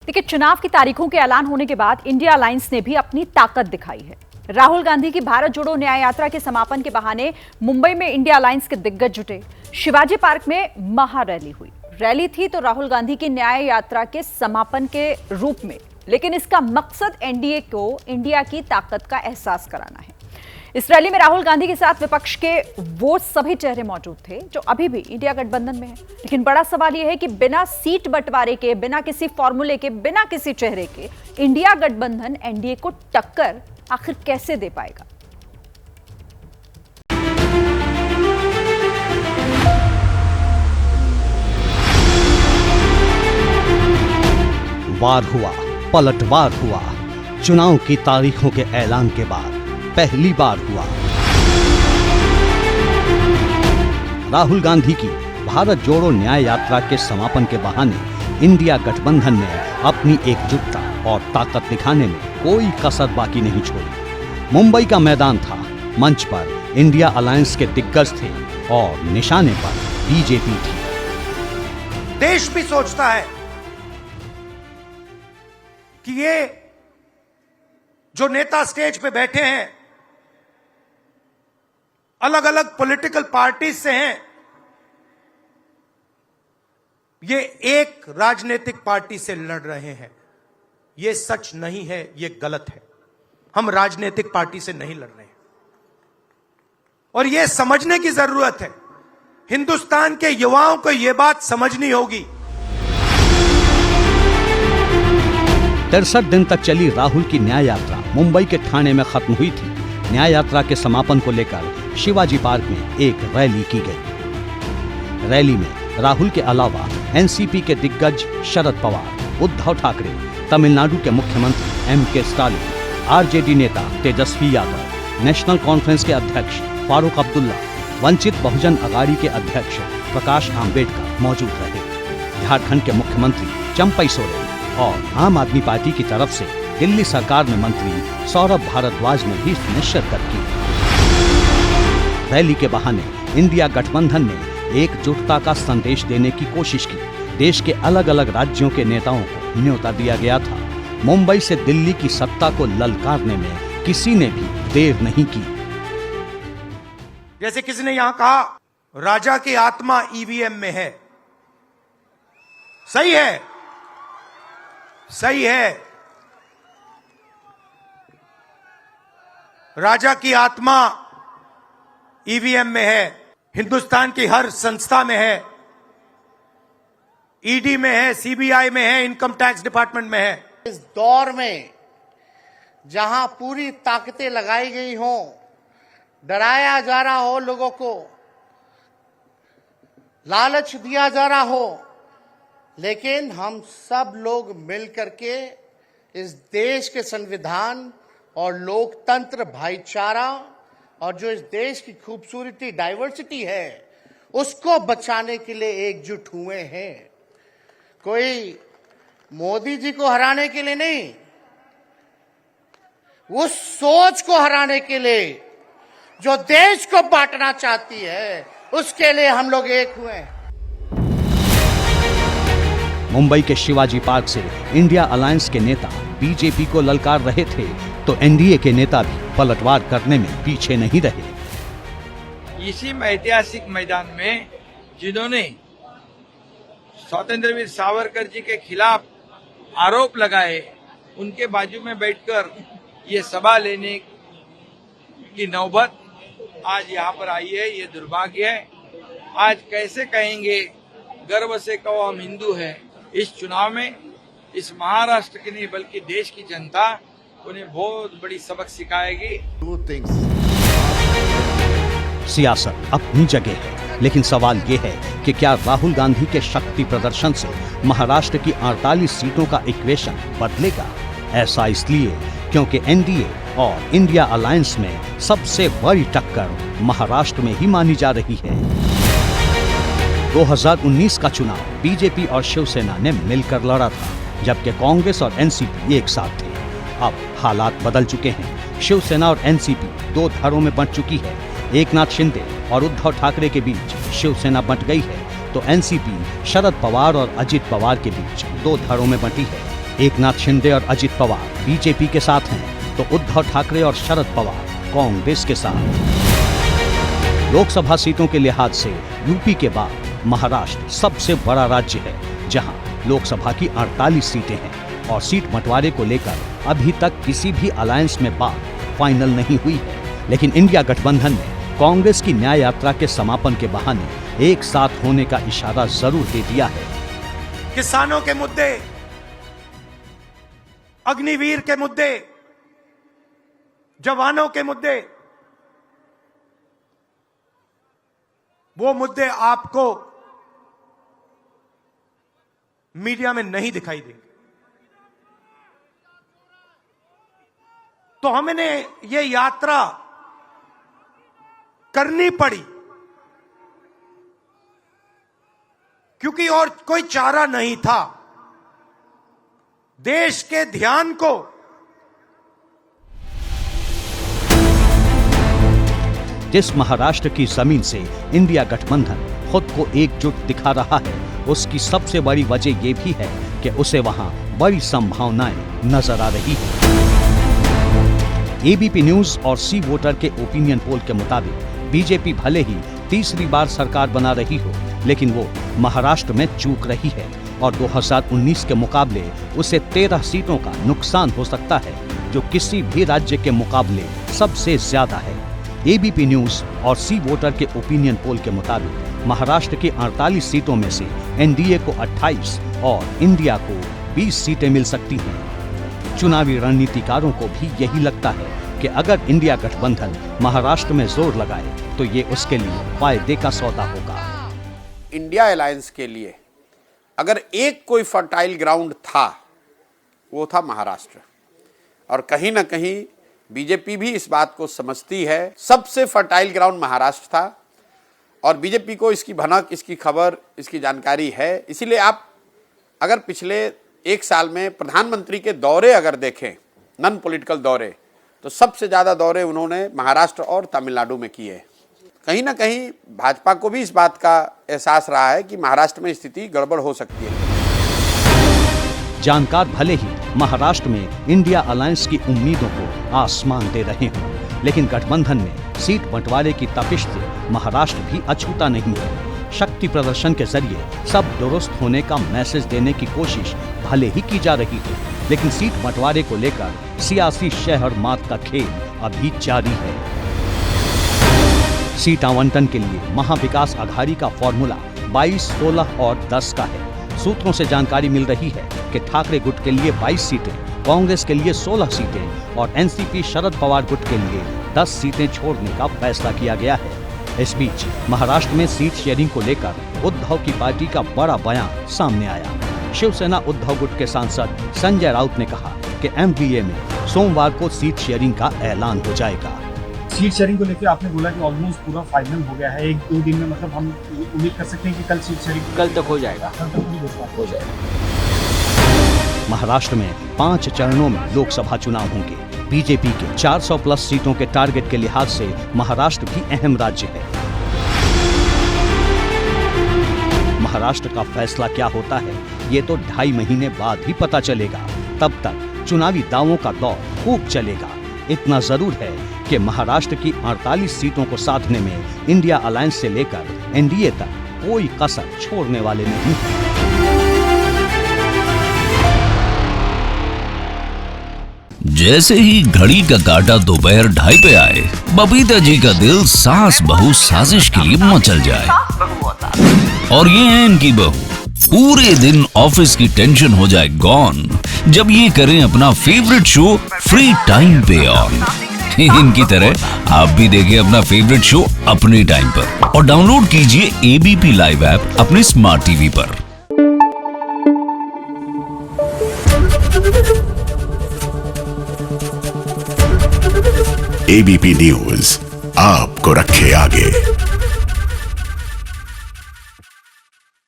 देखिए, चुनाव की तारीखों के ऐलान होने के बाद इंडिया अलायंस ने भी अपनी ताकत दिखाई है। राहुल गांधी की भारत जोड़ो न्याय यात्रा के समापन के बहाने मुंबई में इंडिया अलायंस के दिग्गज जुटे। शिवाजी पार्क में महा रैली हुई। रैली थी तो राहुल गांधी की न्याय यात्रा के समापन के रूप में, लेकिन इसका मकसद एनडीए को इंडिया की ताकत का एहसास कराना है। इस रैली में राहुल गांधी के साथ विपक्ष के वो सभी चेहरे मौजूद थे जो अभी भी इंडिया गठबंधन में है। लेकिन बड़ा सवाल यह है कि बिना सीट बंटवारे के, बिना किसी फॉर्मूले के, बिना किसी चेहरे के इंडिया गठबंधन एनडीए को टक्कर आखिर कैसे दे पाएगा। वार हुआ, पलटवार हुआ। चुनाव की तारीखों के ऐलान के बाद पहली बार हुआ। राहुल गांधी की भारत जोड़ो न्याय यात्रा के समापन के बहाने इंडिया गठबंधन ने अपनी एकजुटता और ताकत दिखाने में कोई कसर बाकी नहीं छोड़ी। मुंबई का मैदान था, मंच पर इंडिया अलायंस के दिग्गज थे और निशाने पर बीजेपी थी। देश भी सोचता है कि ये जो नेता स्टेज पे बैठे हैं अलग अलग पॉलिटिकल पार्टीज से हैं, ये एक राजनीतिक पार्टी से लड़ रहे हैं। ये सच नहीं है, ये गलत है। हम राजनीतिक पार्टी से नहीं लड़ रहे हैं और ये समझने की जरूरत है। हिंदुस्तान के युवाओं को यह बात समझनी होगी। 63 दिन तक चली राहुल की न्याय यात्रा मुंबई के ठाणे में खत्म हुई थी। न्याय यात्रा के समापन को लेकर शिवाजी पार्क में एक रैली की गई। रैली में राहुल के अलावा एनसीपी के दिग्गज शरद पवार, उद्धव ठाकरे, तमिलनाडु के मुख्यमंत्री एमके स्टालिन, आरजेडी नेता तेजस्वी यादव, नेशनल कॉन्फ्रेंस के अध्यक्ष फारूक अब्दुल्ला, वंचित बहुजन अघाड़ी के अध्यक्ष प्रकाश आंबेडकर मौजूद रहे। झारखंड के मुख्यमंत्री चंपई सोरेन और आम आदमी पार्टी की तरफ से दिल्ली सरकार में मंत्री सौरभ भारद्वाज ने भी इसमें शिरकत की। रैली के बहाने इंडिया गठबंधन ने एकजुटता का संदेश देने की कोशिश की। देश के अलग अलग राज्यों के नेताओं को न्योता दिया गया था। मुंबई से दिल्ली की सत्ता को ललकारने में किसी ने भी देर नहीं की। जैसे किसी ने यहां कहा, राजा की आत्मा ईवीएम में है। सही है, सही है। राजा की आत्मा ईवीएम में है, हिंदुस्तान की हर संस्था में है, ईडी में है, सीबीआई में है, इनकम टैक्स डिपार्टमेंट में है। इस दौर में जहां पूरी ताकतें लगाई गई हों, डराया जा रहा हो, लोगों को लालच दिया जा रहा हो, लेकिन हम सब लोग मिलकर के इस देश के संविधान और लोकतंत्र, भाईचारा और जो इस देश की खूबसूरती, डाइवर्सिटी है, उसको बचाने के लिए एकजुट हुए हैं। कोई मोदी जी को हराने के लिए नहीं, उस सोच को हराने के लिए जो देश को बांटना चाहती है, उसके लिए हम लोग एक हुए हैं। मुंबई के शिवाजी पार्क से इंडिया अलायंस के नेता बीजेपी को ललकार रहे थे तो एनडीए के नेता भी पलटवार करने में पीछे नहीं रहे। इसी ऐतिहासिक मैदान में जिन्होंने स्वतंत्रवीर सावरकर जी के खिलाफ आरोप लगाए, उनके बाजू में बैठकर ये सभा लेने की नौबत आज यहाँ पर आई है। ये दुर्भाग्य है। आज कैसे कहेंगे, गर्व से कहो हम हिंदू हैं। इस चुनाव में इस महाराष्ट्र की नहीं बल्कि देश की जनता उन्हें बहुत बड़ी सबक सिखाएगी। सियासत अपनी जगह है, लेकिन सवाल ये है कि क्या राहुल गांधी के शक्ति प्रदर्शन से महाराष्ट्र की 48 सीटों का इक्वेशन बदलेगा? ऐसा इसलिए क्योंकि एनडीए और इंडिया अलायंस में सबसे बड़ी टक्कर महाराष्ट्र में ही मानी जा रही है। 2019 का चुनाव बीजेपी और शिवसेना ने मिलकर लड़ा था, जबकि कांग्रेस और एनसीपी एक साथ थे। अब हालात बदल चुके हैं। शिवसेना और एनसीपी दो धड़ों में बंट चुकी है। एकनाथ शिंदे और उद्धव ठाकरे के बीच शिवसेना बंट गई है, तो एनसीपी शरद पवार और अजित पवार के बीच दो धड़ों में बंटी है। एकनाथ शिंदे और अजित पवार बीजेपी के साथ हैं, तो उद्धव ठाकरे और शरद पवार कांग्रेस के साथ। लोकसभा सीटों के लिहाज से यूपी के बाद महाराष्ट्र सबसे बड़ा राज्य है, जहां लोकसभा की 48 सीटें हैं और सीट बंटवारे को लेकर अभी तक किसी भी अलायंस में बात फाइनल नहीं हुई है। लेकिन इंडिया गठबंधन ने कांग्रेस की न्याय यात्रा के समापन के बहाने एक साथ होने का इशारा जरूर दे दिया है। किसानों के मुद्दे, अग्निवीर के मुद्दे, जवानों के मुद्दे, वो मुद्दे आपको मीडिया में नहीं दिखाई देंगे। तो हमने ये यात्रा करनी पड़ी क्योंकि और कोई चारा नहीं था। देश के ध्यान को जिस महाराष्ट्र की जमीन से इंडिया गठबंधन खुद को एकजुट दिखा रहा है, उसकी सबसे बड़ी वजह यह भी है कि उसे वहां बड़ी संभावनाएं नजर आ रही है। एबीपी न्यूज और सी वोटर के ओपिनियन पोल के मुताबिक बीजेपी भले ही तीसरी बार सरकार बना रही हो, लेकिन वो महाराष्ट्र में चूक रही है और 2019 के मुकाबले उसे 13 सीटों का नुकसान हो सकता है, जो किसी भी राज्य के मुकाबले सबसे ज्यादा है। एबीपी न्यूज और सी वोटर के ओपिनियन पोल के मुताबिक महाराष्ट्र की 48 सीटों में से एनडीए को 28 और इंडिया को 20 सीटें मिल सकती हैं। चुनावी रणनीतिकारों को भी यही लगता है कि अगर इंडिया गठबंधन महाराष्ट्र में जोर लगाए तो ये उसके लिए फायदे का सौदा होगा। इंडिया अलायंस के लिए अगर एक कोई फर्टाइल ग्राउंड था, वो था महाराष्ट्र। और कहीं ना कहीं बीजेपी भी इस बात को समझती है, सबसे फर्टाइल ग्राउंड महाराष्ट्र था और बीजेपी को इसकी भनक, इसकी खबर, इसकी जानकारी है। इसीलिए आप अगर पिछले एक साल में प्रधानमंत्री के दौरे अगर देखें, नॉन पॉलिटिकल दौरे, तो सबसे ज़्यादा दौरे उन्होंने महाराष्ट्र और तमिलनाडु में किए। कहीं ना कहीं भाजपा को भी इस बात का एहसास रहा है कि महाराष्ट्र में स्थिति गड़बड़ हो सकती है। जानकार भले ही महाराष्ट्र में इंडिया अलायंस की उम्मीदों को आसमान दे रहे हों, लेकिन गठबंधन में सीट बंटवारे की तपिश से महाराष्ट्र भी अछूता नहीं है। शक्ति प्रदर्शन के जरिए सब दुरुस्त होने का मैसेज देने की कोशिश भले ही की जा रही है, लेकिन सीट बंटवारे को लेकर सियासी शहर मात का खेल अभी जारी है। सीट आवंटन के लिए महाविकास आघाड़ी का फॉर्मूला 22, 16 और 10 का है। सूत्रों से जानकारी मिल रही है कि ठाकरे गुट के लिए 22 सीटें, कांग्रेस के लिए 16 सीटें और एनसीपी शरद पवार गुट के लिए 10 सीटें छोड़ने का फैसला किया गया है। इस बीच महाराष्ट्र में सीट शेयरिंग को लेकर उद्धव की पार्टी का बड़ा बयान सामने आया। शिवसेना उद्धव गुट के सांसद संजय राउत ने कहा कि एमबीए में सोमवार को सीट शेयरिंग का ऐलान हो जाएगा। सीट शेयरिंग को लेकर आपने बोला कि ऑलमोस्ट पूरा फाइनल हो गया है, 1-2 दिन में, मतलब हम उम्मीद कर सकते हैं कि कल सीट शेयरिंग कल तक हो जाएगा। कल तक हो जाएगा। महाराष्ट्र में 5 चरणों में लोकसभा चुनाव होंगे। बीजेपी के 400 प्लस सीटों के टारगेट के लिहाज से महाराष्ट्र भी अहम राज्य है। महाराष्ट्र का फैसला क्या होता है, ये तो 2.5 महीने बाद ही पता चलेगा। तब तक चुनावी दावों का दौर खूब चलेगा। इतना जरूर है कि महाराष्ट्र की 48 सीटों को साधने में इंडिया अलायंस से लेकर एनडीए तक कोई कसर छोड़ने वाले नहीं। जैसे ही घड़ी का काटा दोपहर 2:30 पे आए, बबीता जी का दिल सास बहू साजिश के लिए मचल जाए। और ये है इनकी बहू, पूरे दिन ऑफिस की टेंशन हो जाए गॉन जब ये करें अपना फेवरेट शो फ्री टाइम पे ऑन। इनकी तरह आप भी देखिए अपना फेवरेट शो अपने टाइम पर और डाउनलोड कीजिए एबीपी लाइव ऐप अपने स्मार्ट टीवी पर। एबीपी न्यूज आपको रखे आगे।